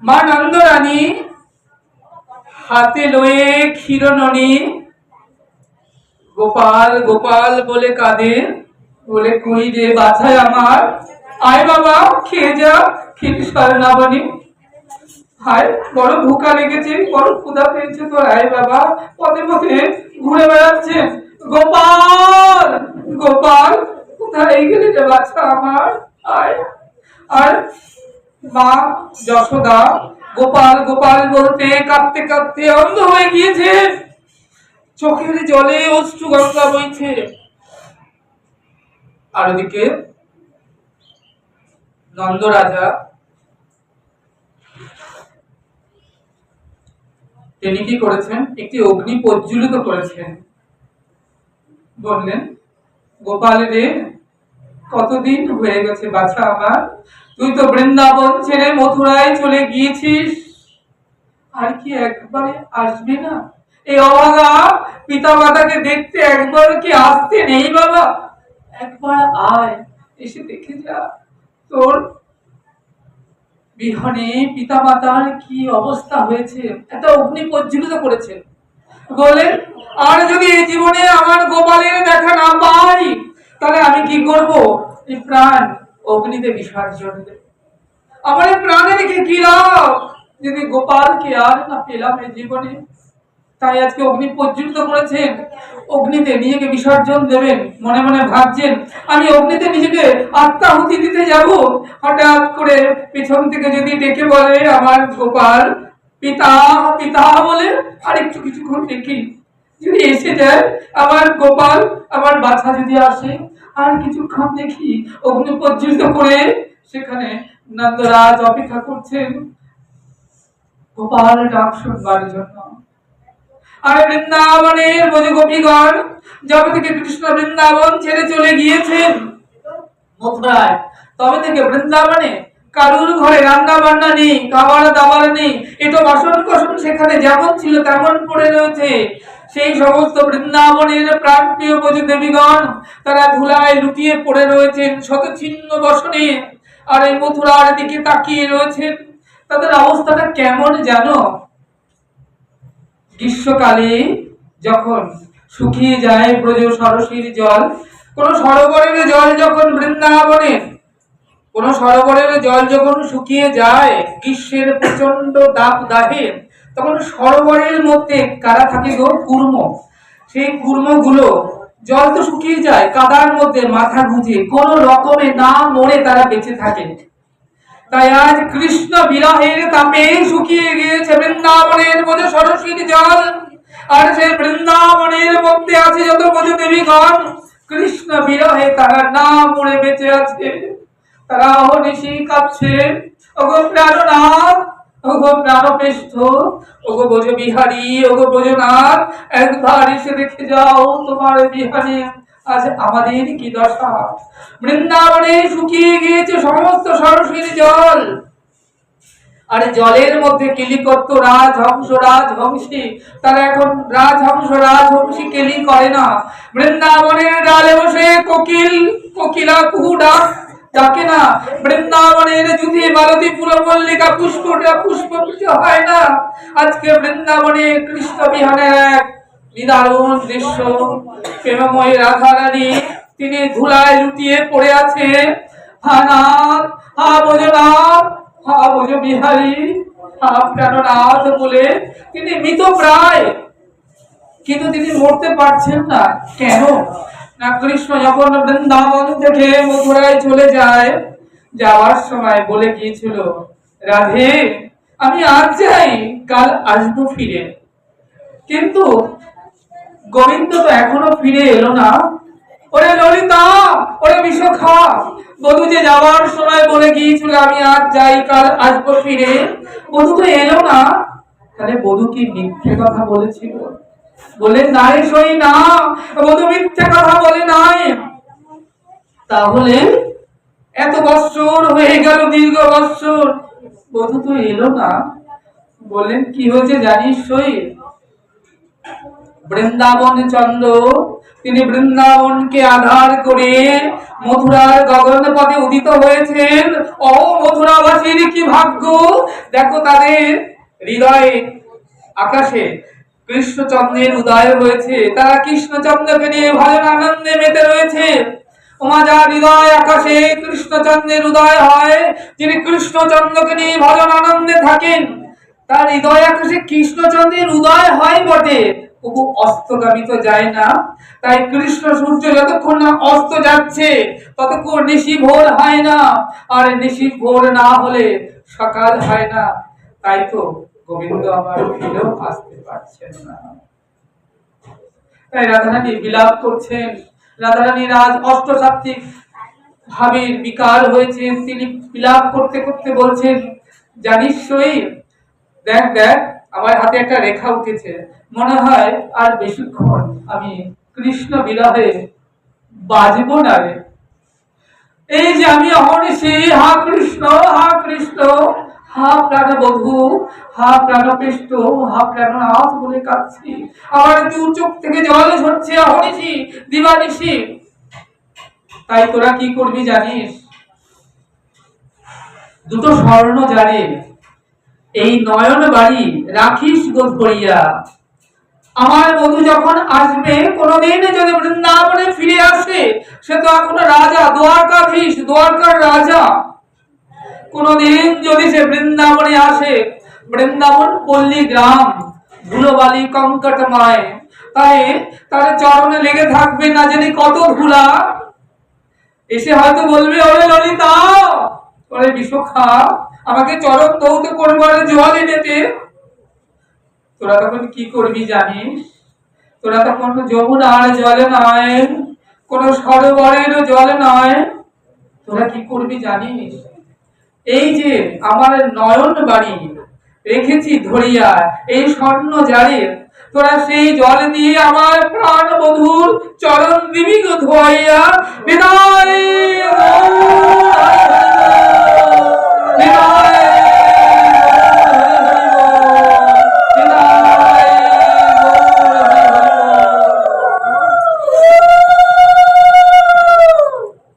মা নন্দরানী হাতে লয়ে ক্ষীরননী গোপাল গোপাল বলে কাঁদে, বলে কই রে বাছায় আমার, আয় বাবা খেয়ে যা, খেতে সার না বনি। হায় বড় ভুকা লেগেছে, বড় ক্ষুধা পেয়েছে তোর, আয় বাবা। পথে পথে ঘুরে বেড়াচ্ছে, গোপাল গোপাল কোথায় গেলে রে বাছা আমার, আয়। আর মা যশোদা গোপাল গোপাল বলতে কাঁদতে কাঁদতে অন্ধ হয়ে গিয়েছে, চোখের জলে অশ্রু গঙ্গা বইছে। আর ওদিকে নন্দরাজা তিনি কি করেছেন, একটি অগ্নি প্রজ্বলিত করেছেন। বললেন, গোপাল রে কতদিন হয়ে গেছে বাছা আমার, তুই তো বৃন্দাবন ছেড়ে মথুরায় চলে গিয়েছিস, আর কি একবারে আসবে না? এই অভাগা পিতা মাতাকে দেখতে একবার কি আসতে নেই বাবা? একবার আয়, এসে দেখে যা তোর বিহনে পিতা মাতার কি অবস্থা হয়েছে। একটা অগ্নি প্রজ্বলিত করেছে। বলেন, আর যদি এই জীবনে আমার গোপালের দেখা না পাই, তাহলে আমি কি করব? এই প্রাণ অগ্নিতে বিসর্জন দেব। আমার এই প্রাণে রেখে কি লাভ যদি গোপালকে আর না পেলাম এই জীবনে? তাই আজকে অগ্নি প্রজ্বলিত করেছেন, অগ্নিতে নিজেকে বিসর্জন দেবেন। মনে মনে ভাবছেন, আমি অগ্নিতে নিজেকে আত্মাহুতি দিতে যাব। হঠাৎ করে পেছন থেকে যদি ডেকে বলে আমার গোপাল, পিতা পিতা বলে, আর একটু কিছুক্ষণ দেখি যদি এসে যায় আমার গোপাল, আমার বাছা যদি আসে, আর কিছুক্ষণ দেখি অগ্নি প্রজ্বলিত করে সেখানে নন্দরাজ অপেক্ষা করছেন গোপাল ডাক শুনবার জন্য। আর বৃন্দাবনের ব্রজ গোপীগণ যবে থেকে কৃষ্ণ বৃন্দাবন ছেড়ে চলে গিয়েছেন মথুরায়, তবে থেকে বৃন্দাবনে কারুর ঘরে রান্না বান্না নেই, খাবার দাবার নেই, এটো বাসন কোসন সেখানে যেমন ছিল তেমন পড়ে রয়েছে। সেই সমস্ত বৃন্দাবনের প্রাণপ্রিয় ব্রজ দেবীগণ তারা ধুলায় লুটিয়ে পড়ে রয়েছেন শত ছিন্ন বসনে, আর এই মথুরার দিকে তাকিয়ে রয়েছেন। তাদের অবস্থাটা কেমন জানো? গ্রীষ্মকালে যখন শুকিয়ে যায় ব্রজ সরসীর জল, কোন সরোবরের জল যখন বৃন্দাবনের কোন সরোবরের জল যখন শুকিয়ে যায় গ্রীষ্মের প্রচন্ড দাহে, তখন সরোবরের মধ্যে কারা থাকে গো? কুর্ম। সেই কুর্মগুলো জল তো শুকিয়ে যায়, কাদার মধ্যে মাথা গুঁজে কোন রকমে না মরে তারা বেঁচে থাকে। তাই আজ কৃষ্ণ বিরহের তাপে শুকিয়ে গিয়েছে বৃন্দাবনের ব্রজ সরসীর জল, আর সেই বৃন্দাবনের মধ্যে আছে যত ব্রজ দেবীগণ, কৃষ্ণ বিরহে তারা না মরে বেঁচে আছে। তারা অহর্নিশি কাঁদছে, ওগো প্রাণনাথ, ওগো প্রাণপৃষ্ঠ, ওগো ব্রজ বিহারী, ওগো ব্রজনাথ, একবার এসে দেখে যাও তোমার বিহারী আজ আমাদের কি দশা। বৃন্দাবনে শুকিয়ে গিয়েছে সমস্ত সরসীর জল, আর জলের মধ্যে কেলি করত রাজহংস রাজহংসী, তারা এখন রাজহংস রাজহংসী কেলি করে না। বৃন্দাবনের ডালে বসে কোকিল কোকিলা কুহু ডাকে না। বৃন্দাবনের যুথি মালতী ফুলমল্লিকা পুষ্পটা পুষ্প হয় না। আজকে বৃন্দাবনে কৃষ্ণ বিহানের এক নিদারুণ দৃশ্য, প্রেমময় রাধা রানী তিনি ধুলায় লুটিয়ে পড়ে আছে। হা নাথ, হা ব্রজনাথ, হা ব্রজ বিহারী, হা প্রাণনাথ বলে তিনি মৃত প্রায়, কিন্তু তিনি মরতে পারছেন না। কেন না, কৃষ্ণ যখন বৃন্দাবন থেকে মথুরায় চলে যায়, যাওয়ার সময় বলে গিয়েছিল, রাধে আমি আজ যাই, কাল আসবো ফিরে। কিন্তু গোবিন্দ তো এখনো ফিরে এলো না। ওরে ললিতা, ওরে বিশাখা, বধূ যে যাওয়ার সময় বলে গিয়েছিল আমি আজ যাই, কাল আসবো ফিরে, বধূ তো এলো না। তাহলে বধূ কি মিথ্যে কথা বলেছিল? বলে নাই সই না, বধূ মিথ্যে কথা বলে নাই। তাহলে এত বৎসর হয়ে গেল, দীর্ঘ বৎসর, বধূ তো এলো না। বললেন কি হয়েছে জানিস সই? বৃন্দাবন চন্দ্র, তিনি বৃন্দাবনকে আধার করে মথুরার গগন পথে উদিত হয়েছেন। ও মথুরাবাসীর কি ভাগ্য, দেখো তাদের হৃদয়ে আকাশে কৃষ্ণচন্দ্রের উদয় হয়েছে, তারা কৃষ্ণচন্দ্রকে নিয়ে ভজন আনন্দে মেতে রয়েছে। ওমা যার হৃদয় আকাশে কৃষ্ণচন্দ্রের উদয় হয়, যিনি কৃষ্ণচন্দ্রকে নিয়ে ভজন আনন্দে থাকেন, তার হৃদয় আকাশে কৃষ্ণচন্দ্রের উদয় হয় বটে, তবু অস্তগামী তো যায় না। তাই কৃষ্ণ সূর্য যতক্ষণ না অস্ত যাচ্ছে ততক্ষণ নিশি ভোর হয় না, আর নিশি ভোর না হলে সকাল হয় না। তাই তো গোবিন্দ আমার ফিরেও আসতে পারছেন না। তাই রাধারানী বিলাপ করছেন। রাধারানী রাজ অষ্টসাত্ত্বিক ভাবের বিকার হয়েছেন, তিনি বিলাপ করতে করতে বলছেন, জানিস সই, দেখ দেখ আমার হাতে একটা রেখা উঠেছে, মনে হয় আর বেশিক্ষণ আমি কৃষ্ণ বিরহে বাজবো না রে। এই যে আমি অহর্নিশি হা কৃষ্ণ হা কৃষ্ণ, হা প্রাণবধূ, হা প্রাণপৃষ্ঠ, হা প্রাণনাথ বলে কাঁদছি, আমার দু চোখ থেকে জল ঝরছে অহর্নিশি দিবানিশি। তাই তোরা কি করবি জানিস, দুটো স্বর্ণ জারে এই নয়ন বাড়ি রাখিস গো ধরিয়া। আমার বধূ যখন আসবে, কোনদিন যদি বৃন্দাবনে ফিরে আসে, সে তো এখন রাজা, দ্বারকাধীশ, দ্বারকার রাজা। কোনদিন যদি সে বৃন্দাবনে আসে, বৃন্দাবন পল্লী গ্রাম, ধুলোবালি কঙ্কটময়, তাই তার চরণে লেগে থাকবে না জানি কত ধুলা। এসে হয়তো বলবে, ওরে ললিতা, ওরে বিশাখা, আমাকে চরণ ধৌত করবার জল এনে দে। তোরা তখন কি করবি জানিস, তোরা তখন যমুনার জল নয়, কোন সরোবরের জল নয়, তোরা কি করবি জানিস, এই যে আমার নয়ন বাড়ি রেখেছি ধরিয়া, এই স্বর্ণ জারে, তোরা সেই জল দিয়ে আমার প্রাণ বধূর চরণ দিবি গো ধোয়াইয়া। বিদায়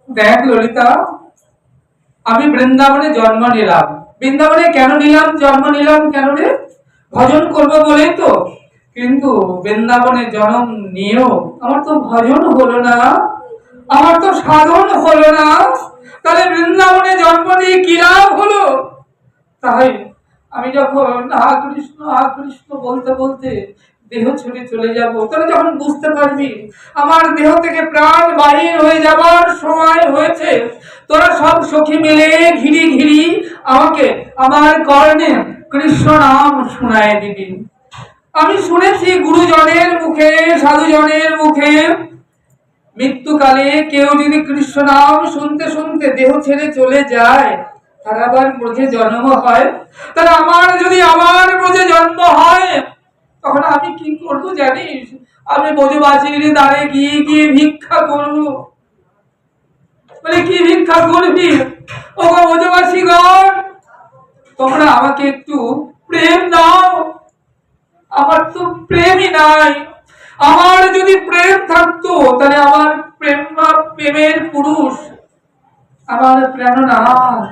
দেখ ললিতা, আমি বৃন্দাবনে জন্ম নিলাম। বৃন্দাবনে কেন নিলাম, জন্ম নিলাম কেন রে, ভজন করব বলেই তো। কিন্তু বৃন্দাবনে জন্ম নিয়েও আমার তো ভজন হলো না, আমার তো সাধন হলো না, তাহলে বৃন্দাবনে জন্ম নিয়ে কি লাভ হলো। তাই আমি যখন হা কৃষ্ণ বলতে বলতে দেহ ছেড়ে চলে যাব, তাহলে যখন বুঝতে পারবি আমার দেহ থেকে প্রাণ বাহির হয়ে যাবার সময় হয়েছে, তোরা সব সখী মিলে ঘিরি ঘিরি আমাকে আমার কর্ণে কৃষ্ণ নাম শোনায় দিবি। আমি শুনেছি গুরুজনের মুখে, সাধুজনের মুখে, মৃত্যুকালে কেউ যদি কৃষ্ণ নাম শুনতে শুনতে দেহ ছেড়ে চলে যায়, তার আবার ব্রজে জন্ম হয়। তাহলে আমার যদি আমার ব্রজে জন্ম হয়, তখন আমি কি করব জানিস, আমি ব্রজবাসীর দ্বারে গিয়ে গিয়ে ভিক্ষা করব। বলে কি ভিক্ষা করবি, ও ব্রজবাসীগণ, তোমরা আমাকে একটু প্রেম দাও। আমার তো প্রেমই নাই, আমার যদি প্রেম থাকতো তাহলে আমার প্রেমের পুরুষ, আমার প্রাণনাথ,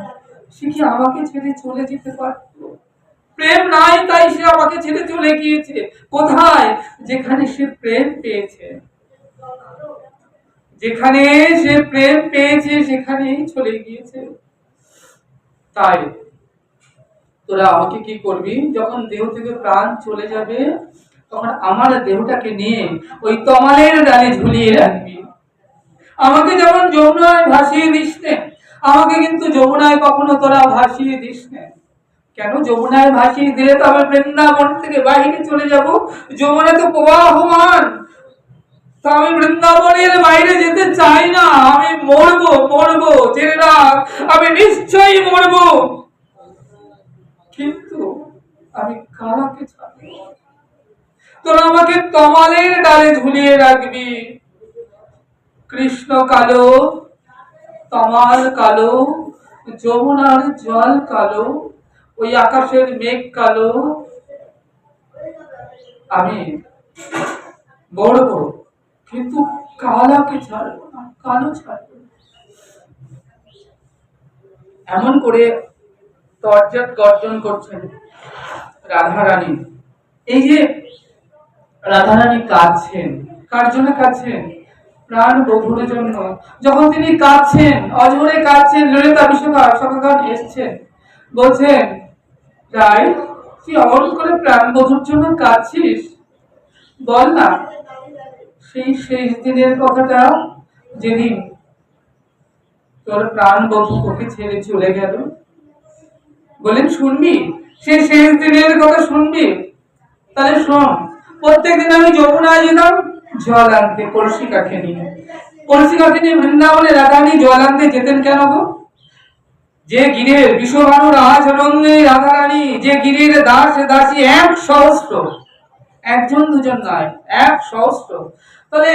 সে কি আমাকে ছেড়ে চলে যেতে পারতো। প্রেম নাই, তাই সে আমাকে ছেড়ে চলে গিয়েছে। কোথায়, যেখানে সে প্রেম পেয়েছে, যেখানে সে প্রেম পেয়েছে সেখানেই চলে গিয়েছে। তাই তোরা আমাকে কি করবি, যখন দেহ থেকে প্রাণ চলে যাবে, তখন আমার দেহটাকে নিয়ে ওই তমালের ডালে ঝুলিয়ে রাখবি। আমাকে যেমন যমুনায় ভাসিয়ে দিস না, আমাকে কিন্তু যমুনায় কখনো তোরা ভাসিয়ে দিস না। কেন, যমুনায় ভাসিয়ে দিলে তো আমি বৃন্দাবন থেকে বাহিরে চলে যাব, যমুনা তো প্রবাহমান, তো আমি বৃন্দাবনের বাইরে যেতে চাই না। আমি মরবো জেনে রাখ, আমি নিশ্চয়ই মরবো। কিন্তু আমি কারাকে ছাড়বো, তোরা আমাকে তমালের ডালে ঝুলিয়ে রাখবি। কৃষ্ণ কালো, তমাল কালো, যমুনার জল কালো, ওই আকাশের মেঘ কালো, আমি বড় বড়, কিন্তু কালাকে ছাড়বো না, কালো ছাড়বো না। এমন করে তর্জন গর্জন করছেন রাধারানী। এই যে রাধারানী কাঁদছেন, কার জন্য কাঁদছেন? প্রাণ বধুর জন্য। যখন তিনি কাঁদছেন, অঝরে কাঁদছেন, ললিতা বিশাখাগণ এসছেন, বলছেন তাই তুই অমন করে প্রাণ বধুর জন্য কাঁদছিস, বল না সেই শেষ দিনের কথাটা, যেদিন তোর প্রাণ বধু তোকে ছেড়ে চলে গেল। বলেন শুনবি সেই শেষ দিনের কথা, শুনবি? তাহলে শোন। প্রত্যেকদিন আমি যমুনায় যেতাম জল আনতে, কলসি কাকে নিয়ে। কলসি কাকে নিয়ে বৃন্দাবনে রাধারানী জল আনতে যেতেন কেন গো? যে গিরের বিশ্বভানু রাজনন্দে রাধারানী, যে গিরের দাস দাসী 1,000,000, একজন দুজন নয়, 1,000,000। তাহলে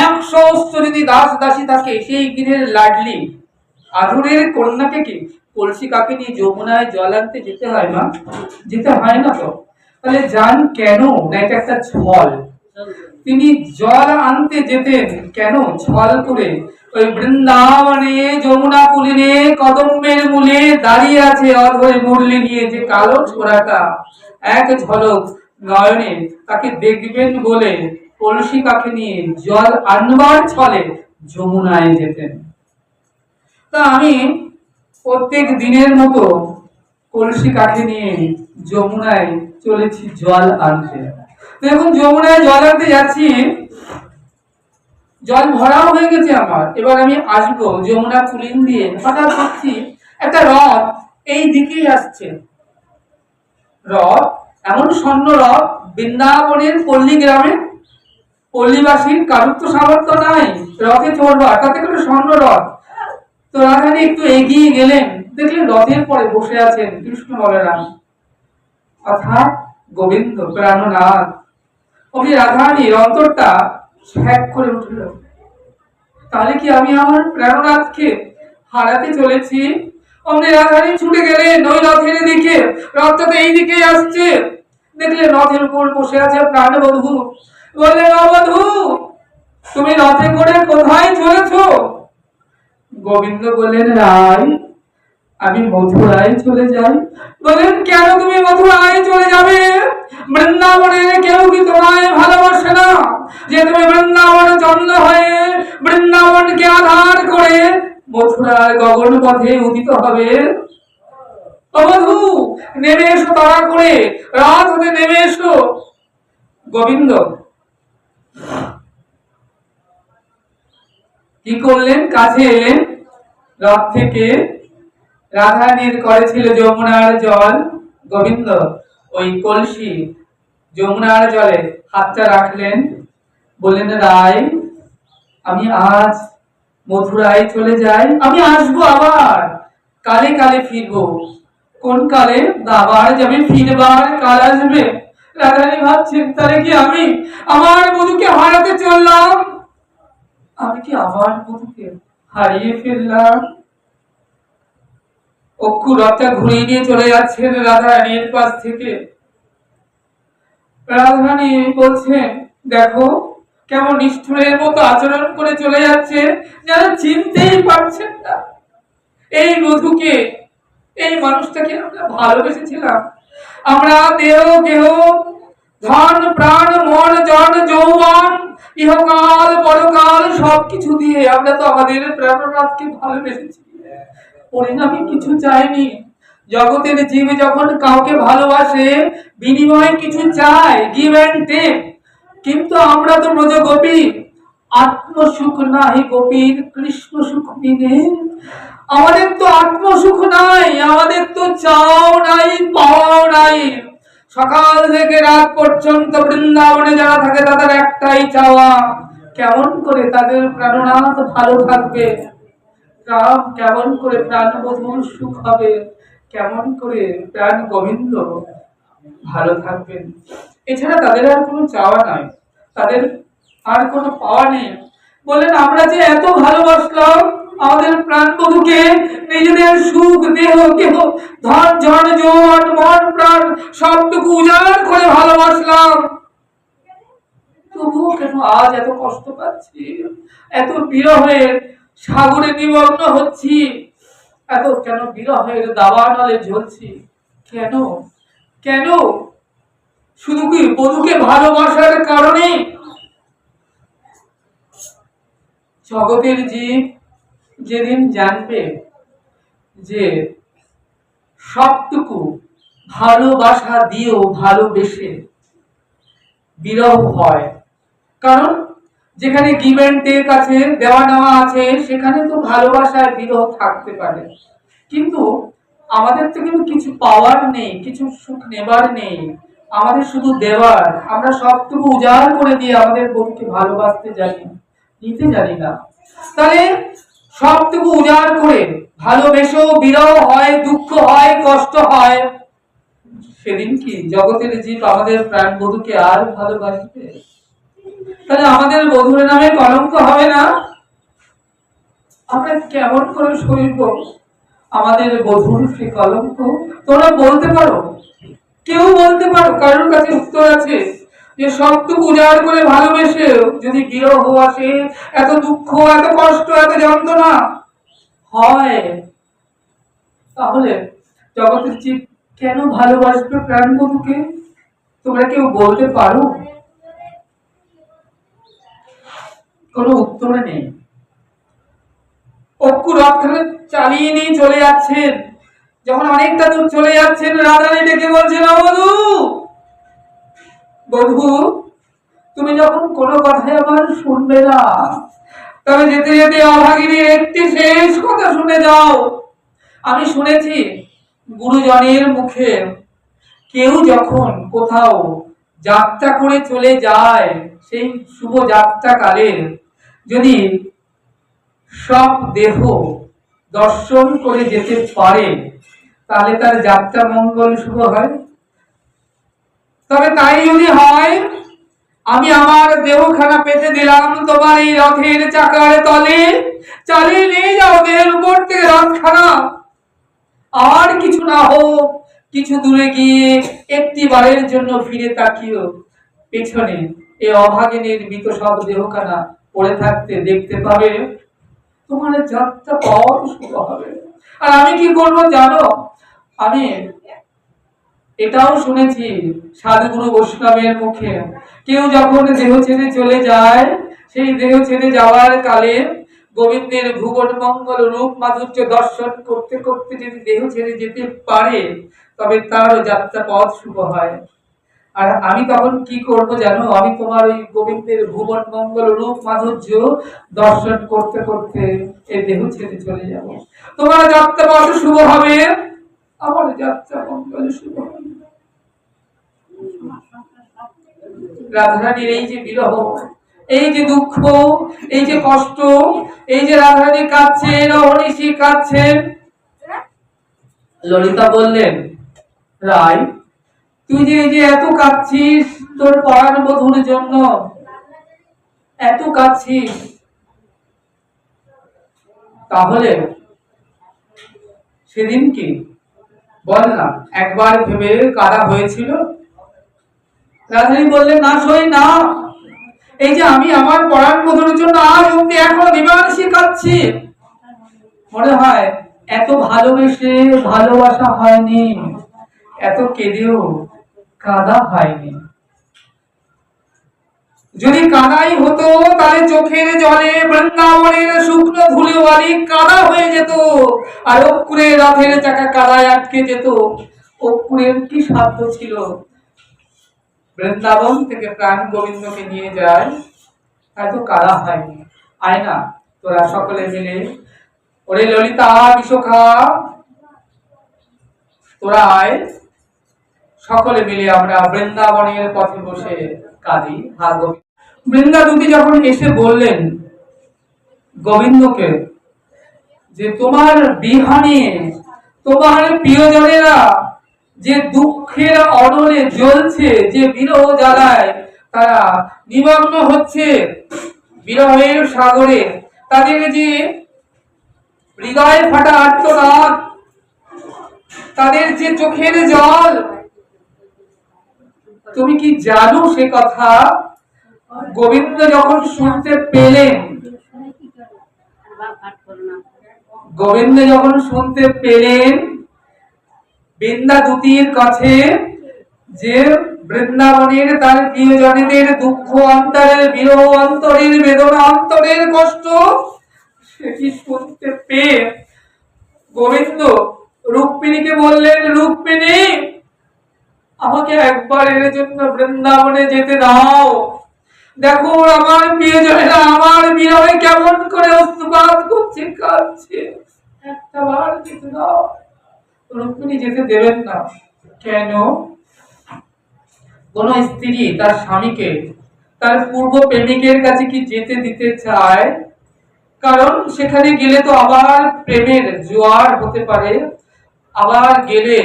1,000,000 যদি দাস দাসী থাকে, সেই গিরের লাডলি আদরের কন্যাকে কি কলসি কাকে নিয়ে যমুনায় জল আনতে যেতে হয় না? যেতে হয় না তো? তাহলে যান কেন? না এটা একটা ছল। তিনি জল আনতে যেতেন কেন? ছল করে। ওই বৃন্দাবনে যমুনা কুলিনে কদম্বের মূলে দাঁড়িয়ে আছে অধরে মুরলি নিয়ে যে কালো ছোড়াটা, এক ঝলক নয়নে তাকে দেখবেন বলে কলসি কাকে নিয়ে জল আনবার ছলে যমুনায় যেতেন। তা আমি প্রত্যেক দিনের মতো কলসি কাঠে নিয়ে যমুনায় চলেছি জল আনতে। দেখুন যমুনায় জল আনতে যাচ্ছি, জল ভরাও হয়ে গেছে আমার। এবার আমি আসবো যমুনা কুলিন দিয়ে, হঠাৎ দেখছি একটা রথ এই দিকেই আসছে। রথ এমন স্বর্ণ রথ, বৃন্দাবনের পল্লী গ্রামে পল্লীবাসীর কারুর তো সামর্থ্য নাই রথে চড়বার, তাতে করে স্বর্ণ রথ। তো রাধারানী একটু এগিয়ে গেলেন, দেখলেন রথের পরে বসে আছেন কৃষ্ণ বলরাম, অর্থাৎ গোবিন্দ প্রাণনাথ। অমনি রাধারানীর অন্তরটা ছ্যাক করে উঠল। তাহলে কি আমি আমার প্রাণনাথকে হারাতে চলেছি? অমনি রাধারানী ছুটে গেলেন ওই রথের দিকে। রথটা তো এই দিকে আসছে। দেখলেন রথের উপর বসে আছে প্রাণবধূ। বললেন অবধূ, তুমি রথে করে কোথায় চলেছো? গোবিন্দ বললেন রায়, আমি মথুরায় চলে যাই। বলেন কেন তুমি মথুরায় চলে যাবে? বৃন্দাবনের কেউ কি তোমায় ভালোবাসে না যে তুমি বৃন্দাবন চন্দ্র হয়ে বৃন্দাবনকে আধার করে মথুরার গগন পথে উদিত হবে? অবধূ নেমে এসো, তাড়া করে রাত হতে নেমে এসো। গোবিন্দ কি করলেন? কাছে এলেন, রথ থেকে রাধারানীর করেছিল যমুনার জল। গোবিন্দ ওই কলসি যমুনার জলে হাতটা রাখলেন, বললেন রায়, আমি আজ মথুরায় চলে যাই, আমি আসবো আবার, কালে কালে ফিরবো। কোন কালে? আবার যাবে, ফিরবার কাল আসবে। রাধারানী ভাবছেন তাহলে কি আমি আমার বধূকে হারাতে চললাম? আমি কি আমার বধূকে হারিয়ে ফেললাম? অক্ষু রথটা ঘুরিয়ে নিয়ে চলে যাচ্ছেন রাধারানীর পাশ থেকে। রাধারানী বলছেন দেখো কেমন নিষ্ঠুরের মতো আচরণ করে চলে যাচ্ছে, যেন চিনতেই পারছেন না এই বধূকে, এই মানুষটাকে আমরা ভালোবেসেছিলাম। আমরা দেহ কেহ ধন প্রাণ মন জন যৌবন ইহকাল পরকাল সবকিছু দিয়ে আমরা তো আমাদের প্রাণনাথকে ভালোবেসেছি। পরিণামে কিছু চাইনি। জগতের জীব যখন কাউকে ভালোবাসে বিনিময়ে কিছু চায়, গিভ এন্ড টেক। কিন্তু আমরা তো ব্রজ গোপী, আত্মসুখ নাই গোপীর কৃষ্ণ সুখ বিনে। আমাদের তো আত্মসুখ নাই, আমাদের তো চাও নাই, পাওয়াও নাই। সকাল থেকে রাত পর্যন্ত বৃন্দাবনে যারা থাকে তাদের একটাই চাওয়া, কেমন করে তাদের প্রাণনাথ ভালো থাকবে, কেমন করে প্রাণ বধুর সুখ হবে, কেমন করে প্রাণ গোবিন্দ ভালো থাকবেন। এছাড়া তাদের আর কোনো চাওয়া নাই, তাদের আর কোনো পাওয়া নেই। বললেন আমরা যে এত ভালোবাসলাম আমাদের প্রাণ বধূকে, নিজেদের সুখ দেহ কেহ ধন জন যৌবন মন প্রাণ সবটুকু উজাড় করে ভালোবাসলাম, তবুও কেন আজ এত কষ্ট পাচ্ছি, এত বিরহের সাগরে নিমগ্ন হচ্ছি, এত কেন বিরহের দাবানলে ঝরছি, কেন কেন? শুধু কি বধূকে ভালোবাসার কারণে? জগতের জীব যেদিন জানবে যে সবটুকু ভালোবাসা দিয়েও ভালোবেসে বিরহ হয়, কারণ যেখানে গিভ এন্ড টেক আছে, দেওয়া নেওয়া আছে, সেখানে তো ভালোবাসায় বিরহ থাকতে পারে। কিন্তু আমাদের তো কিন্তু কিছু পাওয়ার নেই, কিছু সুখ নেবার নেই, আমাদের শুধু দেওয়ার। আমরা সবটুকু উজাড় করে দিয়ে আমাদের বউকে ভালোবাসতে জানি, নিতে জানি না। তাহলে সবটুকু উজাড় করে ভালোবেসেও বিরহ হয়, দুঃখ হয়, কষ্ট হয়, সেদিন কি জগতের জীব আমাদের প্রাণ বধূকে আর ভালোবাসবে? তাহলে আমাদের বধূর নামে কলঙ্ক হবে না? আমরা কেমন করে সইব আমাদের বধূর সে কলঙ্ক? তোমরা বলতে পারো, কেউ বলতে পারো, কারোর কাছে উত্তর আছে যে সবটুকু উজাড় করে ভালোবেসে যদি বিরহ আসে, এত দুঃখ, এত কষ্ট, এত যন্ত্রণা হয়, তাহলে জগতের জীব কেন ভালোবাসবে প্রাণ বধূকে? তোমরা কেউ বলতে পারো? কোনো উত্তর নেই। অক্কু রথখানা চালিয়ে নিয়ে চলে যাচ্ছেন। যখন অনেকটা দূর চলে যাচ্ছেন, রাধারানী ডেকে বলছেন, বধূ বধূ, তুমি যখন কোনো কথাই আমার শুনবে না, তবে যেতে যেতে অভাগিনীর একটি শেষ কথা শুনে যাও। আমি শুনেছি গুরুজনের মুখে কেউ যখন কোথাও যাত্রা করে চলে যায়, সেই শুভ যাত্রা কালে যদি সব দেহ দর্শন করে যেতে পারে, তাহলে তার যাত্রা মঙ্গল শুভ হয়। তবে তাই যদি হয়, আমি আমার দেহখানা পেতে দিলাম তোমার এই রথের চাকার তলে, চালিয়ে নিয়ে যাও দেহের উপর থেকে রথখানা। আর কিছু না হোক, কিছু দূরে গিয়ে একটি বারের জন্য ফিরে তাকিও পেছনে, এই অভাগিনীর মৃত সব দেহখানা পড়ে থাকতে দেখতে পাবে, তোমার যাত্রা পথ শুভ হবে। আর আমি কি করবো জানো? আমি এটাও শুনেছি সাধুগুরু বৈষ্ণবের মুখে, কেউ যখন দেহ ছেড়ে চলে যায়, সেই দেহ ছেড়ে যাওয়ার কালে গোবিন্দের ভুবন মঙ্গল রূপ মাধুর্য দর্শন করতে করতে যদি দেহ ছেড়ে যেতে পারে, তবে তার যাত্রা পথ শুভ হয়। আর আমি তখন কি করব জানো? আমি তোমার ওই গোবিন্দের ভুবন মঙ্গল রূপ মাধুর্য দর্শন করতে করতে এই দেহ ছেড়ে চলে যাব। তোমার যাত্রা পথ শুভ হবে, আমার যাত্রা মঙ্গল শুভ হবে। রাধারানীর এই যে বিরহ, এই যে দুঃখ, এই যে কষ্ট, এই যে রাধারানী কাঁদছেন, অহর্নিশি কাঁদছেন, ললিতা বললেন, রায় তুই যে এই যে এত কাঁদছিস তোর পরাণ বধূর জন্য, এত কাঁদছিস, তাহলে সেদিন কি বল না, একবার ভেবে কাঁদা হয়েছিল? রাধারানী বললেন, না সই না, এই যে আমি আমার পরাণ বধূর জন্য আজ অব্দি এখনো নিবাসী কাঁদছি, মনে হয় এত ভালোবেসে ভালোবাসা হয়নি, এত কেঁদেও কাঁদা হয়নি। যদি কাদাই হতো, তাহলে চোখের জলে বৃন্দাবনের শুকনো ধুলো বালি কাদা হয়ে যেত, আর অক্ষুরের রথের চাকা কাদায় আটকে যেত। অক্ষুরের কি সাধ্য ছিল বৃন্দাবন থেকে প্রাণ গোবিন্দকে নিয়ে যায়? এত কাদা হয়নি। আয় না তোরা সকলে মিলে, ওরে ললিতা বিশোখা, তোরা আয়, সকলে মিলে আমরা বৃন্দাবনের পথে বসে কাঁদি। আর বৃন্দা দুটি যখন এসে বললেন গোবিন্দকে যে তোমার বিহানে তোমার প্রিয়জনেরা যে দুঃখের অনলে জ্বলছে, যে বিরহ জ্বালায় তারা নিমগ্ন হচ্ছে বিরহের সাগরে, তাদের যে হৃদয় ফাটা আর্তনাদ, তাদের যে চোখের জল, তুমি কি জানো সে কথা? গোবিন্দ যখন শুনতে পেলেন, গোবিন্দ যখন শুনতে পেলেন বিন্দাদুতির কাছে যে বৃন্দাবনের তার প্রিয়জনেদের দুঃখ অন্তরের, বিরহ অন্তরের, বেদনা অন্তরের কষ্ট, সেটি শুনতে পেয়ে গোবিন্দ রুক্মিণীকে বললেন, রুক্মিণী আমাকে একবার এর জন্য বৃন্দাবনে যেতে দাও। দেখো আমার প্রিয়জনেরা আমার বিরহে কেমন করে অশ্রুপাত করছে, কাঁদছে, একটা বার যেতে দাও। রুক্মিণী যেতে দেবেন না। কেন? কোন স্ত্রী তার স্বামীকে তার পূর্ব প্রেমিকের কাছে কি যেতে দিতে চায়? কারণ সেখানে গেলে তো আবার প্রেমের জোয়ার হতে পারে, আবার গেলে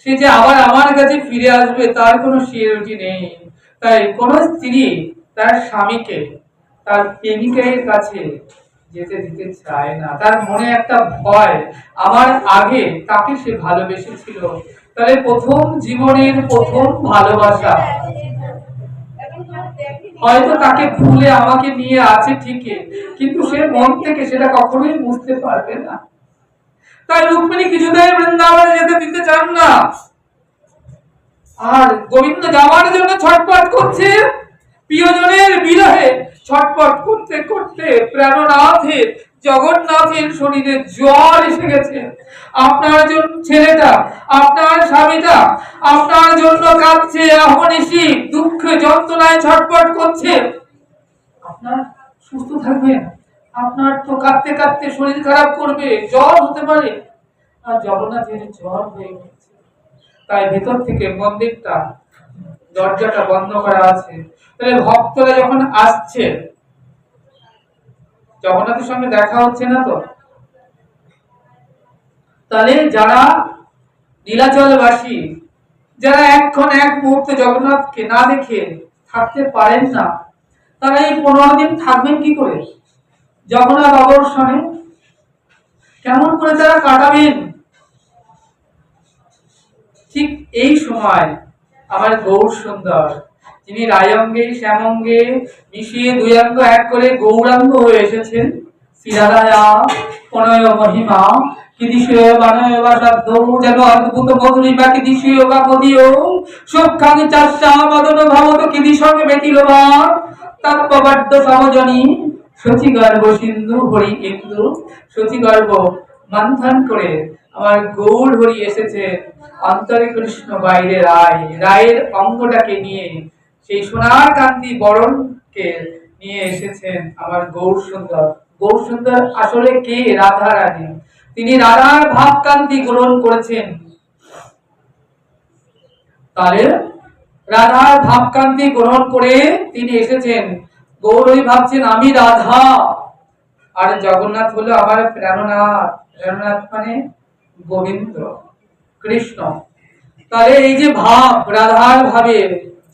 সে যে আবার আমার কাছে ফিরে আসবে তার কোনো সিওরিটি নেই। তাই কোন স্ত্রী তার স্বামীকে তার প্রেমিকের কাছে যেতে দিতে চায় না। তার মনে একটা ভয়, আমার আগে তাকে সে ভালোবেসেছিল, তাহলে প্রথম জীবনের প্রথম ভালোবাসা, হয়তো তাকে ভুলে আমাকে নিয়ে আছে ঠিকই, কিন্তু সে মন থেকে সেটা কখনোই বুঝতে পারবে না। তাই রুক্মিণী কিছুতেই বৃন্দাবনে যেতে দিতে চান না। আর গোবিন্দ যাওয়ার জন্য ছটফট করছে, প্রিয়জনের বিরহে ছটফট করতে করতে প্রাণনাথের, জগন্নাথের শরীরে জ্বর এসে গেছে। আপনার জন্য ছেলেটা, আপনার স্বামীটা আপনার জন্য কাঁদছে, অহর্নিশি দুঃখে যন্ত্রণায় ছটফট করছে, আপনার সুস্থ থাকবেন? আপনার তো কাঁদতে কাঁদতে শরীর খারাপ করবে, জ্বর হতে পারে। আর জগন্নাথের জ্বর হয়ে গেছে। তাই ভেতর থেকে মন্দিরটা দরজাটা বন্ধ করা আছে। তাহলে ভক্তরা যখন আসছে, জগন্নাথের সঙ্গে দেখা হচ্ছে না তো, তাহলে যারা নীলাচলবাসী, যারা এক্ষণ এক মুহূর্তে জগন্নাথকে না দেখে থাকতে পারেন না, তারা এই 15 দিন থাকবেন কি করে? জগন্নাথ অবর্ষণে কেমন করে তারা কাটাবেন? ঠিক এই সময় আমার গৌর সুন্দর, যিনি রায়ঙ্গে শ্যামঙ্গে মিশিয়ে দুই অঙ্গ এক করে গৌরাঙ্গ হয়ে এসেছেন, শ্রীরাধা প্রণয় মহিমা কিদিশয় বানয় বা শব্দ যেন অদ্ভুত মধুরিমা কিদিশয় বা কদিও সক্ষাং চাষা মদন ভবত কিদিশং বেতিলবা তাৎপবাদ্য সমজনী সচিগর্ভ সিন্ধু হরি ইন্দু। সচিগর্ভ মন্থন করে আমার গৌর হরি এসেছে, অন্তরে কৃষ্ণ বাইরে রায়, রায়ের অঙ্গটাকে নিয়ে সেই সোনার কান্তি বরণকে নিয়ে এসেছেন আমার গৌর সুন্দর। গৌর সুন্দর আসলে কে? রাধা রানী। তিনি রাধার ভাবকান্তি গ্রহণ করেছেন। তাহলে রাধার ভাবকান্তি গ্রহণ করে তিনি এসেছেন। গৌরী ভাবছেন আমি রাধা, আর জগন্নাথ হলো আমার প্রাণনাথ। প্রাণনাথ মানে গোবিন্দ, কৃষ্ণ। তাহলে এই যে ভাব, রাধার ভাবে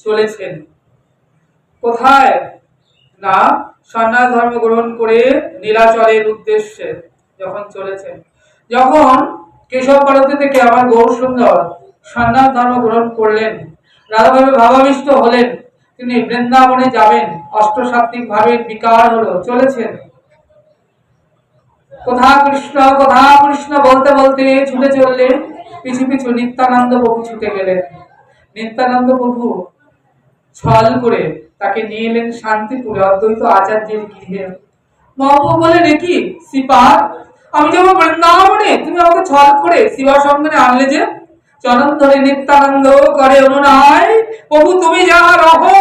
চলেছেন কোথায়? না, সন্ন্যাস ধর্ম গ্রহণ করে নীলাচলের উদ্দেশ্যে যখন চলেছেন, যখন কেশব ভারতী থেকে আমার গৌর সুন্দর সন্ন্যাস ধর্ম গ্রহণ করলেন, রাধাভাবে ভাবাবিষ্ট হলেন, তিনি বৃন্দাবনে যাবেন, অষ্টসাত্ত্বিক ভাবের বিকার হলো, চলেছেন। কোথা কৃষ্ণ বলতে বলতে ছুটে চললেন, পিছু পিছু নিত্যানন্দ প্রভু ছুটে গেলেন। নিত্যানন্দ প্রভু ছল করে তাকে নিয়ে এলেন শান্তিপুরে অদ্বৈত আচার্যের গৃহে। মহাপ্রভু বলেন, কি শ্রীপাদ, আমি যাবো বৃন্দাবনে, তুমি আমাকে ছল করে শিবা সঙ্গে আনলে যে? চরণ ধরে নিত্যানন্দ করে অনুনয়, প্রভু তুমি যাহা রহো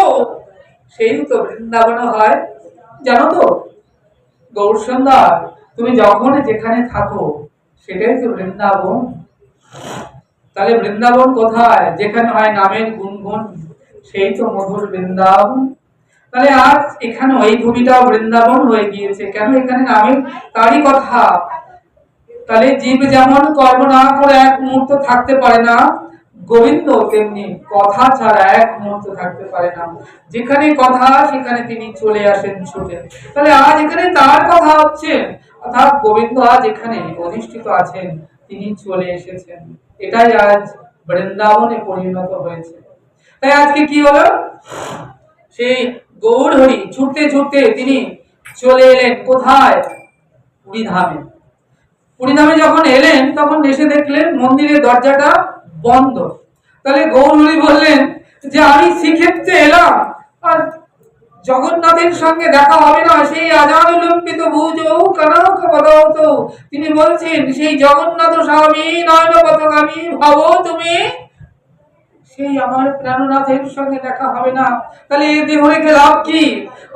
সেই তো বৃন্দাবন হয়। জানো তো গৌর সুন্দর, তুমি যখন যেখানে থাকো সেটাই তো বৃন্দাবন। তাহলে বৃন্দাবন কোথায়? যেখানে হয় নামের গুনগুন, সেই তো মধুর বৃন্দাবন। তাহলে আজ এখানে ওই ভূমিটাও বৃন্দাবন হয়ে গিয়েছে। কেন? এখানে নামের তারই কথা। তাহলে জীব যেমন কর্ম না করে এক মুহূর্ত থাকতে পারে না, গোবিন্দ তেমনি কথা ছাড়া এক মুহূর্ত থাকতে পারে না। যেখানে কথা সেখানে তিনি চলে আসেন ছুটে। তাহলে আজ এখানে তার কথা হচ্ছে, অর্থাৎ গোবিন্দ আজ এখানে অধিষ্ঠিত আছেন, তিনি চলে এসেছেন। এটাই আজ বৃন্দাবনে পরিণত হয়েছে। তাই আজকে কি হলো? সেই গৌর হরি ছুটতে ছুটতে তিনি চলে এলেন কোথায়? পুরীধামে। পুরীধামে যখন এলেন তখন এসে দেখলেন মন্দিরের দরজাটা বন্ধ। তাহলে গৌর হরি বললেন যে আমি শ্রীক্ষেত্রে এলাম আর জগন্নাথের সঙ্গে দেখা হবে না, সেই আজানুলম্বিত ভুজৌ কনক পদাবত। তিনি বলছেন সেই জগন্নাথ স্বামী নয়ন পথগামী ভাবো তুমি, সেই আমার প্রাণনাথের সঙ্গে দেখা হবে না, তাহলে এই দেহ রেখে লাভ কি?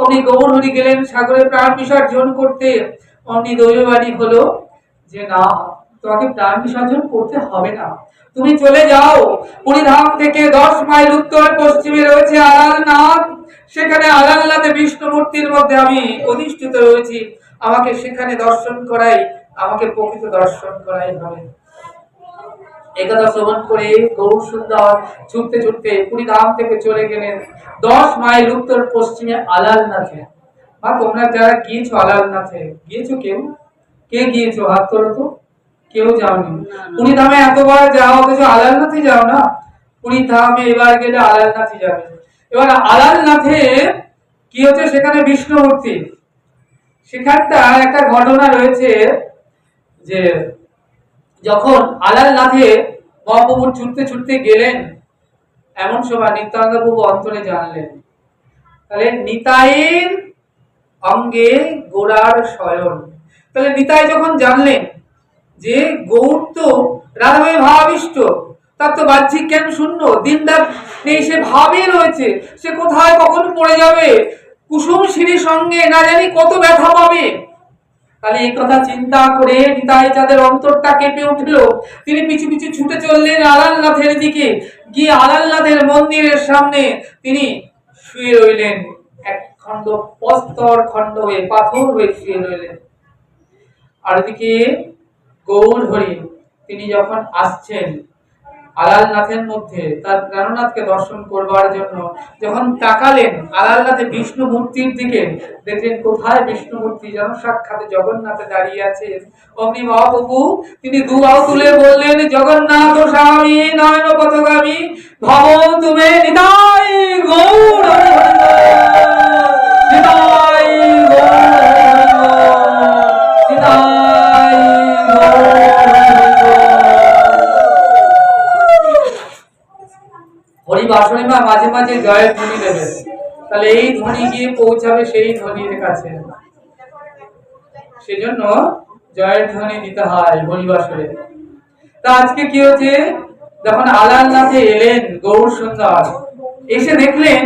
অমনি গৌর হরি গেলেন সাগরে প্রাণ বিসর্জন করতে। অমনি দৈববাণী হলো যে না, তোমাকে প্রাণ বিসর্জন করতে হবে না, তুমি চলে যাও। পুরীধাম থেকে 10 মাইল উত্তর পশ্চিমে রয়েছে আলালনাথ, সেখানে আলালনাথে বিষ্ণু মূর্তির মধ্যে আমি অধিষ্ঠিত রয়েছি, আমাকে সেখানে দর্শন করাই, আমাকে প্রকৃত দর্শন করাই হবে। একথা শ্রবণ করে গৌর সুন্দর ছুটতে ছুটতে পুরীধাম থেকে চলে গেলেন 10 মাইল উত্তর পশ্চিমে আলালনাথে। বা তোমরা যারা গিয়েছো আলালনাথে, গিয়েছো কেউ? কে গিয়েছো হাত তোলো তো। কেউ যাওনি? পুরীধামে এতবার যাও অথচ আলালনাথে যাও না। পুরীধামে এবার গেলে আলালনাথে যাবে। এবার আলালনাথে কি হচ্ছে, সেখানে বিষ্ণু মূর্তি। সেখানটা একটা ঘটনা রয়েছে যে যখন আলালনাথে মহাপ্রভু ছুটতে ছুটতে গেলেন, এমন সময় নিত্যানন্দ প্রভু অন্তরে জানলেন, তাহলে নিতাইয়ের অঙ্গে গোড়ার শয়ন। তাহলে নিতাই যখন জানলেন যে গৌর তো রাধাময় ভাবাবিষ্ট, তার তো বাহ্যিক জ্ঞান শূন্য, দিনদার নেই, সে ভাবে রয়েছে, সে কোথায় কখন পড়ে যাবে, কুসুম সিঁড়ির সঙ্গে না জানি কত ব্যথা পাবে। তাহলে এই কথা চিন্তা করে নিতাই চাঁদের অন্তরটা কেঁপে উঠল। তিনি পিছু পিছু ছুটে চললেন আলালনাথের দিকে। গিয়ে আলালনাথের মন্দিরের সামনে তিনি শুয়ে রইলেন, এক খণ্ড প্রস্তর খণ্ড হয়ে, পাথর হয়ে শুয়ে রইলেন। আর এদিকে গৌর হরি তিনি যখন আসছেন আলালনাথের মধ্যে তার প্রাণনাথকে দর্শন করবার জন্য, যখন তাকালেন আলালনাথে বিষ্ণু মূর্তির দিকে, দেখলেন কোথায় বিষ্ণু মূর্তি, যেন সাক্ষাৎ জগন্নাথে দাঁড়িয়ে আছেন। অমনি মহাপ্রভু তিনি দু বাহু তুলে বললেন, জগন্নাথ স্বামী নয়ন পথগামী ভব তুমি নিতাই গৌর নিতাই নিতাই হরিবাসনে মা মাঝে মাঝে জয়ের ধ্বনি দেবেন, তাহলে এই ধ্বনি গিয়ে পৌঁছাবে সেই ধ্বনির কাছে। সেজন্য জয়ের ধ্বনি দিতে হয় হরিবাসনে। তা আজকে কি হচ্ছে, যখন আলালনাথে এলেন গৌর সুন্দর, এসে দেখলেন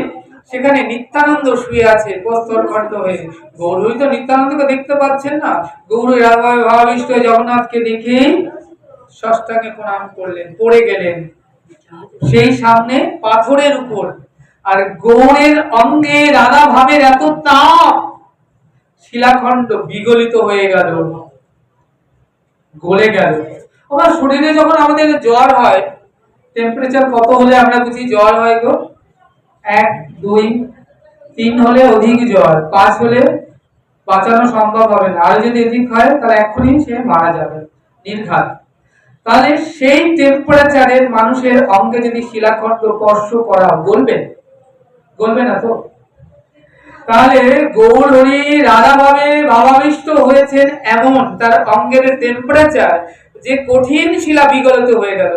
সেখানে নিত্যানন্দ শুয়ে আছে প্রস্তর খণ্ড হয়ে। গৌরী তো নিত্যানন্দকে দেখতে পাচ্ছেন না, গৌরী রাধাময় ভাবাবিষ্ট জগন্নাথকে দেখে ষষ্ঠাঙ্গে প্রণাম করলেন, পড়ে গেলেন সেই সামনে পাথরের উপর। আর গৌরের অঙ্গে রাধা ভাবের এত তাপ, শিলাখণ্ড বিগলিত হয়ে গেল, গলে গেল। আমার শরীরে যখন আমাদের জ্বর হয়, টেম্পারেচার কত হলে আমরা বুঝি জ্বর হয় গো? 1, 2, 3 হলে অধিক জ্বর, 5 হলে বাঁচানো সম্ভব হবে না, আর যদি অধিক হয় তাহলে এক্ষুনি সে মারা যাবে, নির্ঘাত। তাহলে সেই টেম্পারেচারের মানুষের অঙ্গে যদি শিলাখণ্ড স্পর্শ করা, গলবে? গলবে না তো। তাহলে গৌর হরি রাধা ভাবে ভাবাবিষ্ট হয়েছেন, এমন তার অঙ্গের টেম্পারেচার যে কঠিন শিলা বিগলিত হয়ে গেল।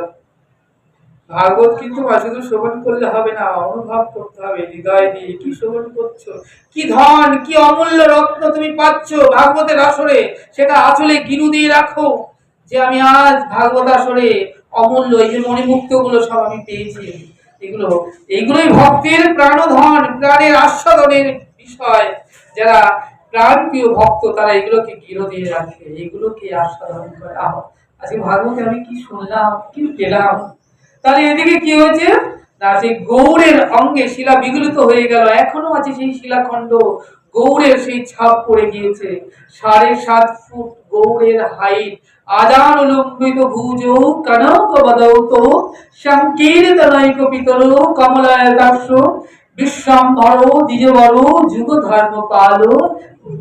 ভাগবত কিন্তু শুধু শ্রবণ করলে হবে না, অনুভব করতে হবে হৃদয় দিয়ে। কি শ্রবণ করছো, কি ধন, কি অমূল্য রত্ন তুমি পাচ্ছ ভাগবতের আসরে, সেটা আসলে গিরু দিয়ে রাখো যে আমি আজ ভাগবত আসরে অমূল্য এই যে মণিমুক্ত গুলো সব আমি পেয়েছি। এইগুলোই ভক্তির প্রাণধন, প্রাণের আস্বাদনের বিষয়। যারা প্রাণ প্রিয় ভক্ত তারা এগুলোকে গিরো দিয়ে রাখে, এগুলোকে আস্বাদন করে। আজকে ভাগবতে আমি কি শুনলাম, কি পেলাম। তাহলে এদিকে কি হয়েছে না, সেই গৌরের অঙ্গে শিলা বিগলিত হয়ে গেল, এখনো আছে সেই শিলাখণ্ড, গৌরের সেই ছাপ পড়ে গিয়েছে। 7.5 ফুট গৌরের হাইট, আজানুলম্বিত ভুজ কনক বদৌত সংকীর্তনৈক পিতর কমলায়তাক্ষ বিশ্বম্ভর দ্বিজবর যুগ ধর্ম পাল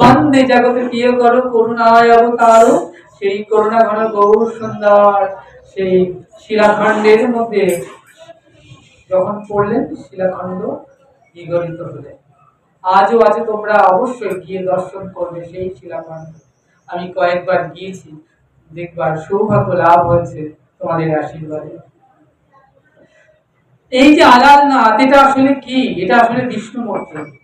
বন্দে জগতে প্রিয় কর করুণায় অবতার। সেই করুণা ঘন গৌর সুন্দর সেই শিলাখণ্ডের মধ্যে যখন পড়লেন, শিলাখণ্ড বিগলিত হলেন। আজও আছে, তোমরা অবশ্যই গিয়ে দর্শন করবে সেই শিলাকুণ্ড। আমি কয়েকবার গিয়েছি, দেখবার সৌভাগ্য লাভ হয়েছে তোমাদের আশীর্বাদে। এই যে আলালনাথ, এটা আসলে কি? এটা আসলে বিষ্ণু মূর্তি।